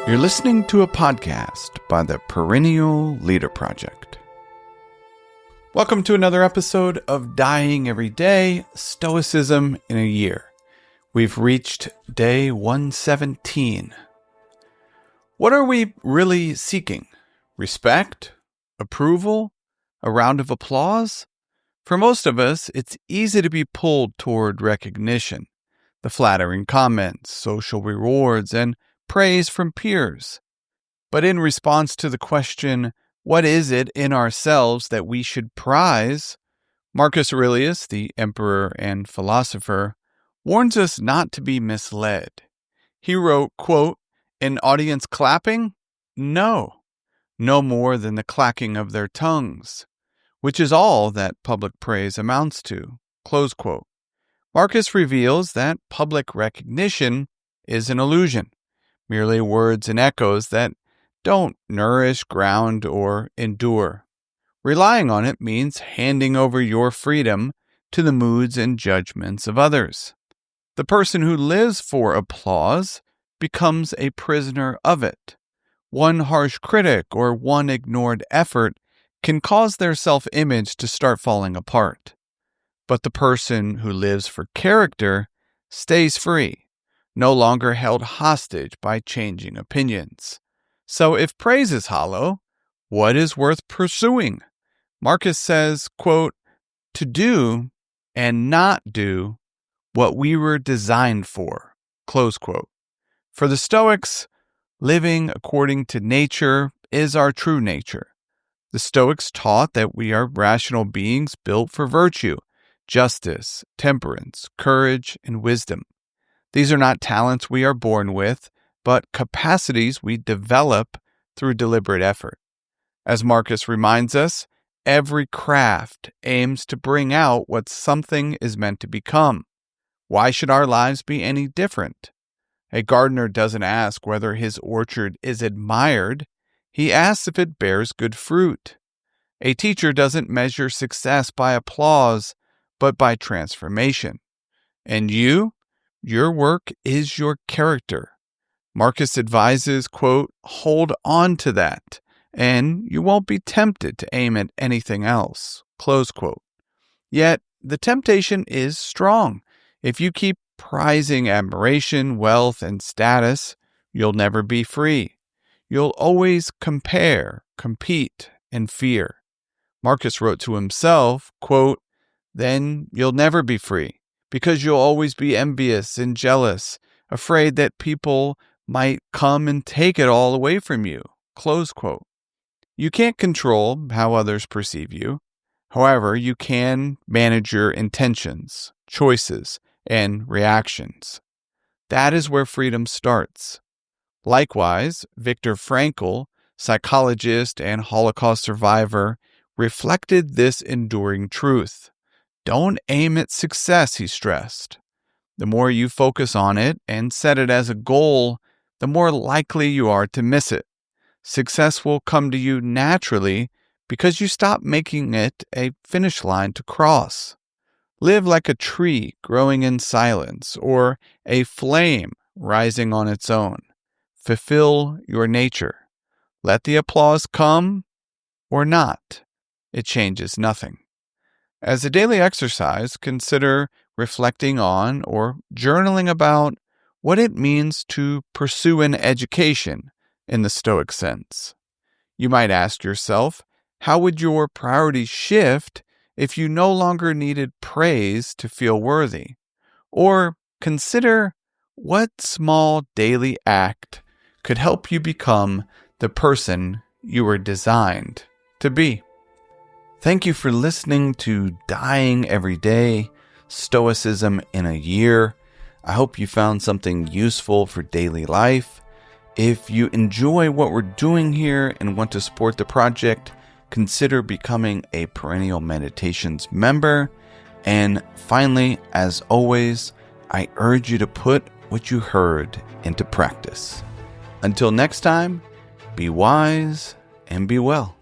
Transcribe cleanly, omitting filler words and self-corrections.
You're listening to a podcast by the Perennial Leader Project. Welcome to another episode of Dying Every Day, Stoicism in a Year. We've reached day 117. What are we really seeking? Respect? Approval? A round of applause? For most of us, it's easy to be pulled toward recognition, the flattering comments, social rewards, and praise from peers. But in response to the question, what is it in ourselves that we should prize? Marcus Aurelius, the emperor and philosopher, warns us not to be misled. He wrote, quote, "An audience clapping? No more than the clacking of their tongues, which is all that public praise amounts to." Close quote. Marcus reveals that public recognition is an illusion, merely words and echoes that don't nourish, ground, or endure. Relying on it means handing over your freedom to the moods and judgments of others. The person who lives for applause becomes a prisoner of it. One harsh critic or one ignored effort can cause their self-image to start falling apart. But the person who lives for character stays free, no longer held hostage by changing opinions. So if praise is hollow, what is worth pursuing? Marcus says, quote, "To do and not do what we were designed for." Close quote. For the Stoics, living according to nature is our true nature. The Stoics taught that we are rational beings built for virtue, justice, temperance, courage, and wisdom. These are not talents we are born with, but capacities we develop through deliberate effort. As Marcus reminds us, every craft aims to bring out what something is meant to become. Why should our lives be any different? A gardener doesn't ask whether his orchard is admired. He asks if it bears good fruit. A teacher doesn't measure success by applause, but by transformation. And your work is your character. Marcus advises, quote, "Hold on to that, and you won't be tempted to aim at anything else." Close quote. Yet, the temptation is strong. If you keep prizing admiration, wealth, and status, you'll never be free. You'll always compare, compete, and fear. Marcus wrote to himself, quote, "Then you'll never be free, because you'll always be envious and jealous, afraid that people might come and take it all away from you." Close quote. You can't control how others perceive you. However, you can manage your intentions, choices, and reactions. That is where freedom starts. Likewise, Viktor Frankl, psychologist and Holocaust survivor, reflected this enduring truth. Don't aim at success, he stressed. The more you focus on it and set it as a goal, the more likely you are to miss it. Success will come to you naturally because you stop making it a finish line to cross. Live like a tree growing in silence or a flame rising on its own. Fulfill your nature. Let the applause come or not. It changes nothing. As a daily exercise, consider reflecting on or journaling about what it means to pursue an education in the Stoic sense. You might ask yourself, how would your priorities shift if you no longer needed praise to feel worthy? Or consider what small daily act could help you become the person you were designed to be. Thank you for listening to Dying Every Day, Stoicism in a Year. I hope you found something useful for daily life. If you enjoy what we're doing here and want to support the project, consider becoming a Perennial Meditations member. And finally, as always, I urge you to put what you heard into practice. Until next time, be wise and be well.